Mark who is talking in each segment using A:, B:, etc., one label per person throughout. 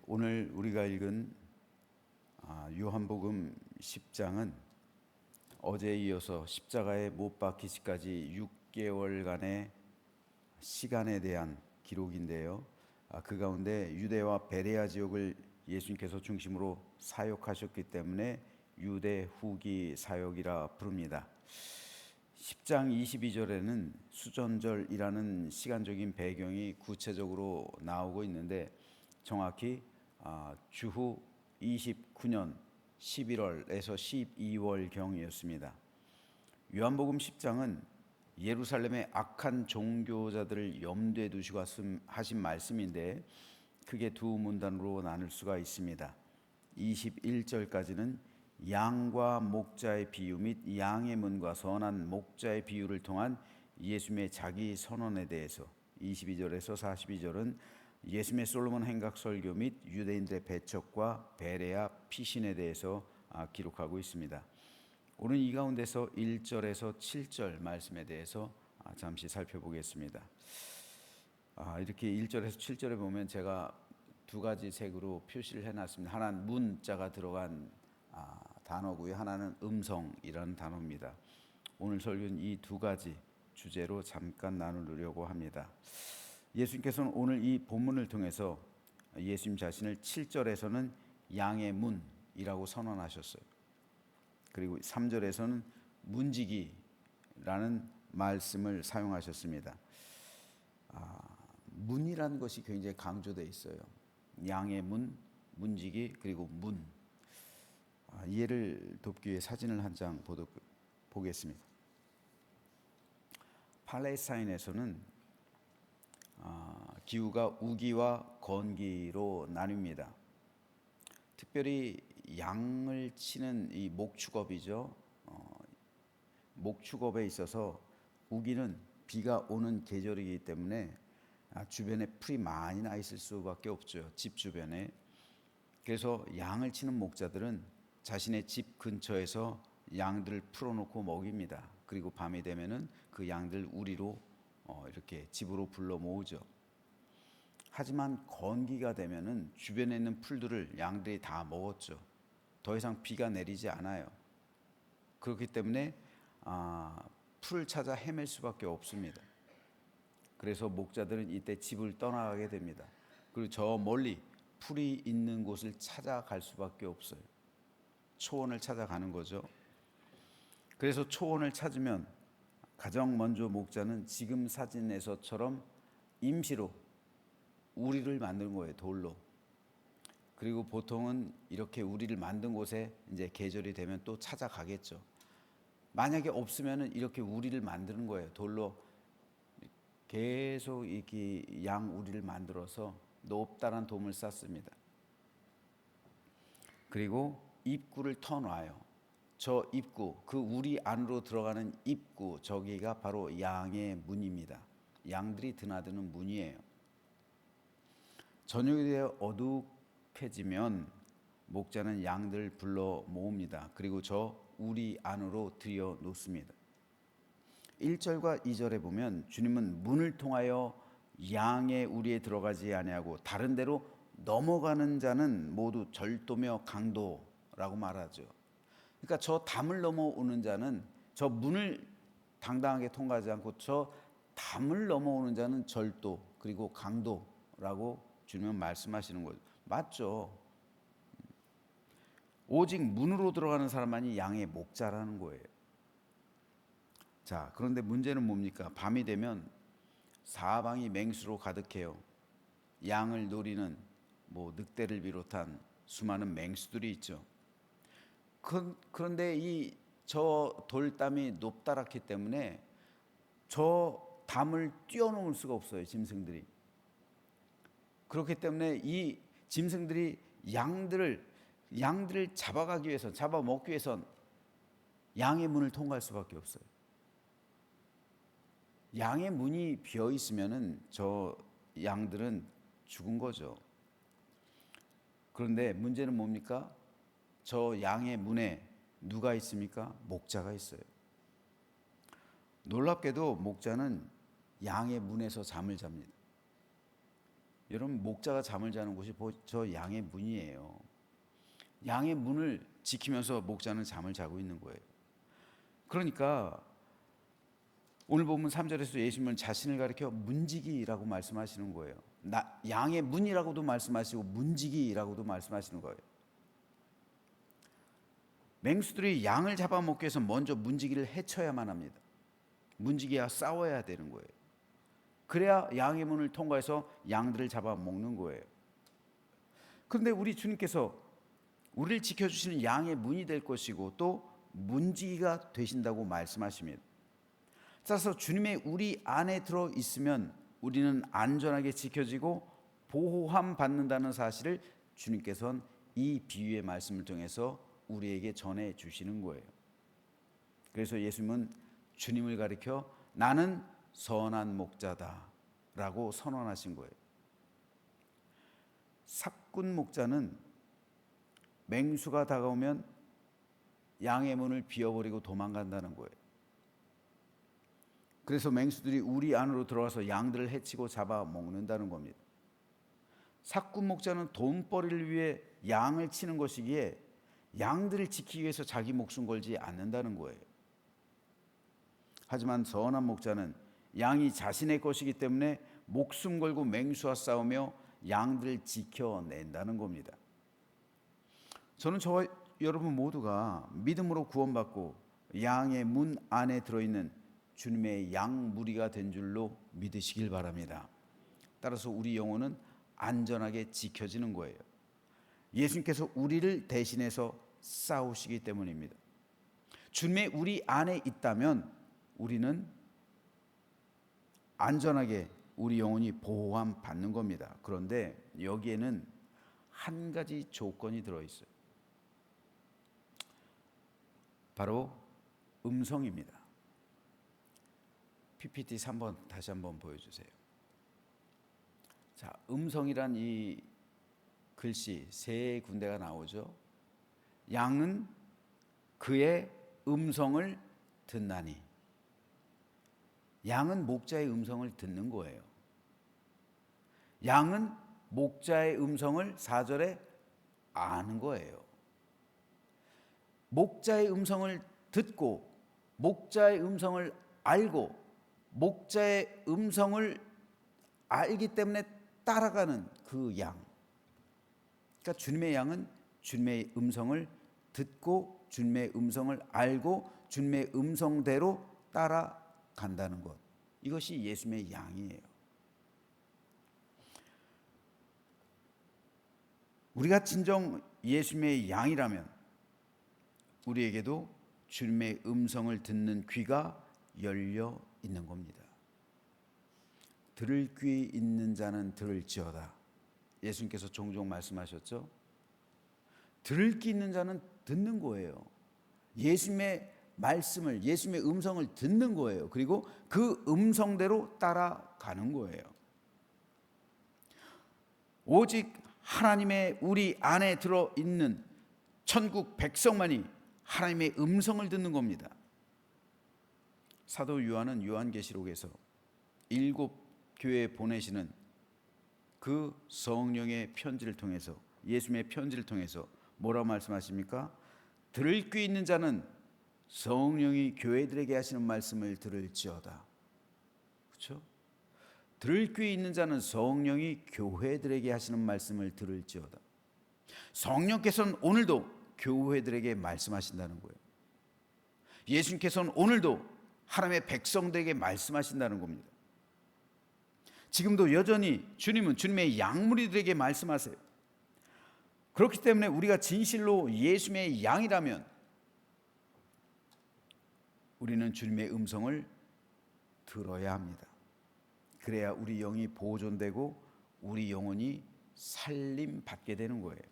A: 오늘 우리가 읽은 요한복음 10장은 어제에 이어서 십자가에 못 박히시까지 6개월간의 시간에 대한 기록인데요. 그 가운데 유대와 베레아 지역을 예수님께서 중심으로 사역하셨기 때문에 유대 후기 사역이라 부릅니다. 10장 22절에는 수전절이라는 시간적인 배경이 구체적으로 나오고 있는데 정확히 주후 29년 11월에서 12월경이었습니다. 요한복음 10장은 예루살렘의 악한 종교자들을 염두에 두시고 하신 말씀인데 크게 두 문단으로 나눌 수가 있습니다. 21절까지는 양과 목자의 비유 및 양의 문과 선한 목자의 비유를 통한 예수님의 자기 선언에 대해서, 22절에서 42절은 예수님의 솔로몬 행각 설교 및 유대인들의 배척과 베레아 피신에 대해서 기록하고 있습니다. 오늘 이 가운데서 1절에서 7절 말씀에 대해서 잠시 살펴보겠습니다. 이렇게 1절에서 7절에 보면 제가 두 가지 색으로 표시를 해놨습니다. 하나는 문자가 들어간 단어고요, 하나는 음성이라는 단어입니다. 오늘 설교는 이 두 가지 주제로 잠깐 나누려고 합니다. 예수님께서는 오늘 이 본문을 통해서 예수님 자신을 7절에서는 양의 문이라고 선언하셨어요. 그리고 3절에서는 문지기라는 말씀을 사용하셨습니다. 문이라는 것이 굉장히 강조되어 있어요. 양의 문, 문지기, 그리고 문. 이해를 돕기 위해 사진을 한 장 보겠습니다. 팔레스타인에서는 기후가 우기와 건기로 나뉩니다. 특별히 양을 치는 이 목축업이죠. 목축업에 있어서 우기는 비가 오는 계절이기 때문에 주변에 풀이 많이 나 있을 수밖에 없죠. 집 주변에. 그래서 양을 치는 목자들은 자신의 집 근처에서 양들을 풀어놓고 먹입니다. 그리고 밤이 되면은 그 양들 우리로 이렇게 집으로 불러 모으죠. 하지만 건기가 되면은 주변에 있는 풀들을 양들이 다 먹었죠. 더 이상 비가 내리지 않아요. 그렇기 때문에 풀을 찾아 헤맬 수밖에 없습니다. 그래서 목자들은 이때 집을 떠나가게 됩니다. 그리고 저 멀리 풀이 있는 곳을 찾아갈 수밖에 없어요. 초원을 찾아가는 거죠. 그래서 초원을 찾으면 가장 먼저 목자는 지금 사진에서처럼 임시로 우리를 만든 거예요. 돌로. 그리고 보통은 이렇게 우리를 만든 곳에 이제 계절이 되면 또 찾아가겠죠. 만약에 없으면은 이렇게 우리를 만드는 거예요. 돌로 계속 이렇게 양 우리를 만들어서 높다란 돔을 쌓습니다. 그리고 입구를 터놔요. 저 입구, 그 우리 안으로 들어가는 입구, 저기가 바로 양의 문입니다. 양들이 드나드는 문이에요. 저녁이 되어 어둑해지면 목자는 양들을 불러 모읍니다. 그리고 저 우리 안으로 들여 놓습니다. 1절과 2절에 보면 주님은 문을 통하여 양의 우리에 들어가지 아니하고 다른 데로 넘어가는 자는 모두 절도며 강도라고 말하죠. 그러니까 저 담을 넘어오는 자는, 저 문을 당당하게 통과하지 않고 저 담을 넘어오는 자는 절도 그리고 강도라고 주님은 말씀하시는 거죠. 맞죠? 오직 문으로 들어가는 사람만이 양의 목자라는 거예요. 자, 그런데 문제는 뭡니까? 밤이 되면 사방이 맹수로 가득해요. 양을 노리는 늑대를 비롯한 수많은 맹수들이 있죠. 그런데 저 돌담이 높다랗기 때문에 저 담을 뛰어넘을 수가 없어요. 짐승들이. 그렇기 때문에 이 짐승들이 양들을 잡아가기 위해서, 잡아먹기 위해선 양의 문을 통과할 수밖에 없어요. 양의 문이 비어 있으면은 저 양들은 죽은 거죠. 그런데 문제는 뭡니까? 저 양의 문에 누가 있습니까? 목자가 있어요. 놀랍게도 목자는 양의 문에서 잠을 잡니다. 여러분, 목자가 잠을 자는 곳이 저 양의 문이에요. 양의 문을 지키면서 목자는 잠을 자고 있는 거예요. 그러니까 오늘 보면 3절에서 예수님은 자신을 가리켜 문지기라고 말씀하시는 거예요. 양의 문이라고도 말씀하시고 문지기라고도 말씀하시는 거예요. 맹수들이 양을 잡아먹기 위해서 먼저 문지기를 해쳐야만 합니다. 문지기와 싸워야 되는 거예요. 그래야 양의 문을 통과해서 양들을 잡아먹는 거예요. 그런데 우리 주님께서 우리를 지켜주시는 양의 문이 될 것이고 또 문지기가 되신다고 말씀하십니다. 따라서 주님의 우리 안에 들어 있으면 우리는 안전하게 지켜지고 보호함 받는다는 사실을 주님께서는 이 비유의 말씀을 통해서 우리에게 전해 주시는 거예요. 그래서 예수님은 주님을 가리켜 나는 선한 목자다라고 선언하신 거예요. 삭군 목자는 맹수가 다가오면 양의 문을 비워버리고 도망간다는 거예요. 그래서 맹수들이 우리 안으로 들어와서 양들을 해치고 잡아먹는다는 겁니다. 삭군 목자는 돈벌이를 위해 양을 치는 것이기에 양들을 지키기 위해서 자기 목숨 걸지 않는다는 거예요. 하지만 선한 목자는 양이 자신의 것이기 때문에 목숨 걸고 맹수와 싸우며 양들을 지켜낸다는 겁니다. 저는 저와 여러분 모두가 믿음으로 구원받고 양의 문 안에 들어있는 주님의 양 무리가 된 줄로 믿으시길 바랍니다. 따라서 우리 영혼은 안전하게 지켜지는 거예요. 예수님께서 우리를 대신해서 싸우시기 때문입니다. 주님의 우리 안에 있다면 우리는 안전하게 우리 영혼이 보호함 받는 겁니다. 그런데 여기에는 한 가지 조건이 들어있어요. 바로 음성입니다. PPT 3번 다시 한번 보여주세요. 자, 음성이란 이 글씨 세 군데가 나오죠. 양은 그의 음성을 듣나니. 양은 목자의 음성을 듣는 거예요. 양은 목자의 음성을 4절에 아는 거예요. 목자의 음성을 듣고 목자의 음성을 알고 목자의 음성을 알기 때문에 따라가는 그 양. 그러니까 주님의 양은 주님의 음성을 듣고 주님의 음성을 알고 주님의 음성대로 따라간다는 것. 이것이 예수님의 양이에요. 우리가 진정 예수님의 양이라면 우리에게도 주님의 음성을 듣는 귀가 열려 있는 겁니다. 들을 귀 있는 자는 들을지어다. 예수님께서 종종 말씀하셨죠. 들을 귀 있는 자는 듣는 거예요. 예수님의 말씀을, 예수님의 음성을 듣는 거예요. 그리고 그 음성대로 따라가는 거예요. 오직 하나님의 우리 안에 들어있는 천국 백성만이 하나님의 음성을 듣는 겁니다. 사도 요한은 요한계시록에서 7 교회에 보내시는 그 성령의 편지를 통해서 예수님의 편지를 통해서 뭐라고 말씀하십니까? 들을 귀 있는 자는 성령이 교회들에게 하시는 말씀을 들을지어다. 그렇죠? 들을 귀 있는 자는 성령이 교회들에게 하시는 말씀을 들을지어다. 성령께서는 오늘도 교회들에게 말씀하신다는 거예요. 예수님께서는 오늘도 하나님의 백성들에게 말씀하신다는 겁니다. 지금도 여전히 주님은 주님의 양무리들에게 말씀하세요. 그렇기 때문에 우리가 진실로 예수님의 양이라면 우리는 주님의 음성을 들어야 합니다. 그래야 우리 영이 보존되고 우리 영혼이 살림 받게 되는 거예요.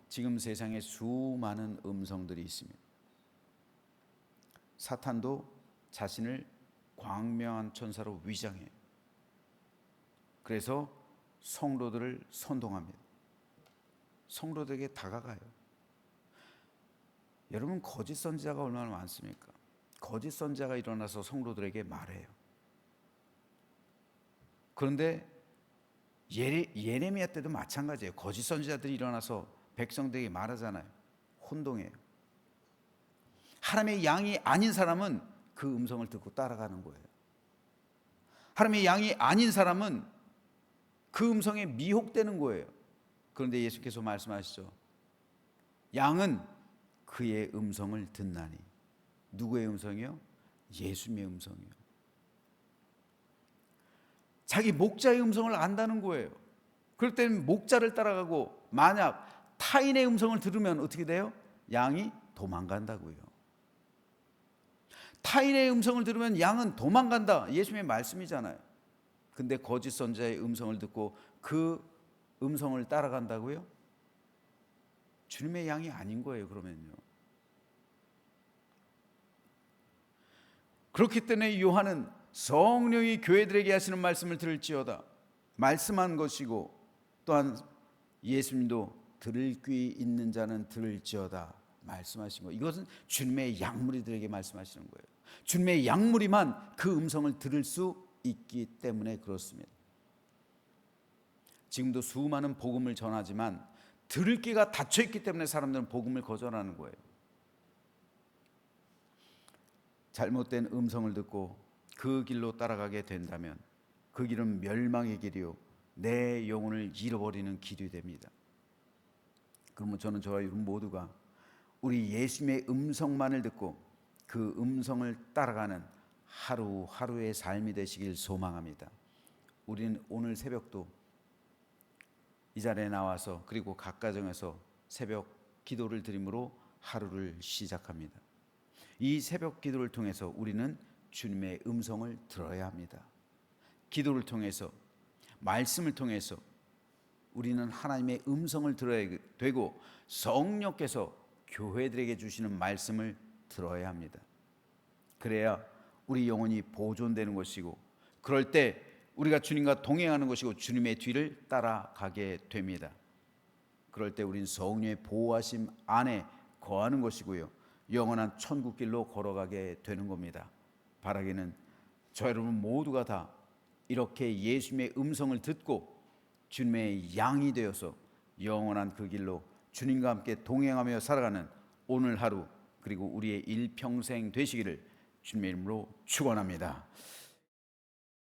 A: 지금 세상에 수많은 음성들이 있습니다. 사탄도 자신을 광명한 천사로 위장해요. 그래서 성도들을 선동합니다. 성도들에게 다가가요. 여러분, 거짓 선지자가 얼마나 많습니까? 거짓 선지자가 일어나서 성도들에게 말해요. 그런데 예레미야 때도 마찬가지예요. 거짓 선지자들이 일어나서 백성들에게 말하잖아요. 혼동해요. 하나님의 양이 아닌 사람은 그 음성을 듣고 따라가는 거예요. 하나님의 양이 아닌 사람은 그 음성에 미혹되는 거예요. 그런데 예수께서 말씀하시죠. 양은 그의 음성을 듣나니. 누구의 음성이요? 예수님의 음성이요. 자기 목자의 음성을 안다는 거예요. 그럴 때는 목자를 따라가고, 만약 타인의 음성을 들으면 어떻게 돼요? 양이 도망간다고요. 타인의 음성을 들으면 양은 도망간다. 예수님의 말씀이잖아요. 근데 거짓 선지자의 음성을 듣고 그 음성을 따라간다고요? 주님의 양이 아닌 거예요, 그러면요. 그렇기 때문에 요한은 성령이 교회들에게 하시는 말씀을 들을지어다 말씀한 것이고, 또한 예수님도 들을 귀 있는 자는 들을지어다 말씀하신 거예요. 이것은 주님의 양무리들에게 말씀하시는 거예요. 주님의 양무리만 그 음성을 들을 수 있기 때문에 그렇습니다. 지금도 수많은 복음을 전하지만 들을 귀가 닫혀 있기 때문에 사람들은 복음을 거절하는 거예요. 잘못된 음성을 듣고 그 길로 따라가게 된다면 그 길은 멸망의 길이요 내 영혼을 잃어버리는 길이 됩니다. 그러면 저는 저와 여러분 모두가 우리 예수님의 음성만을 듣고 그 음성을 따라가는 하루하루의 삶이 되시길 소망합니다. 우리는 오늘 새벽도 이 자리에 나와서 그리고 각 가정에서 새벽 기도를 드림으로 하루를 시작합니다. 이 새벽 기도를 통해서 우리는 주님의 음성을 들어야 합니다. 기도를 통해서, 말씀을 통해서 우리는 하나님의 음성을 들어야 되고, 성령께서 교회들에게 주시는 말씀을 들어야 합니다. 그래야 우리 영혼이 보존되는 것이고, 그럴 때 우리가 주님과 동행하는 것이고 주님의 뒤를 따라가게 됩니다. 그럴 때 우리는 성령의 보호하심 안에 거하는 것이고요, 영원한 천국길로 걸어가게 되는 겁니다. 바라기는 저 여러분 모두가 다 이렇게 예수님의 음성을 듣고 주님의 양이 되어서 영원한 그 길로 주님과 함께 동행하며 살아가는 오늘 하루 그리고 우리의 일평생 되시기를 주님의 이름으로 축원합니다.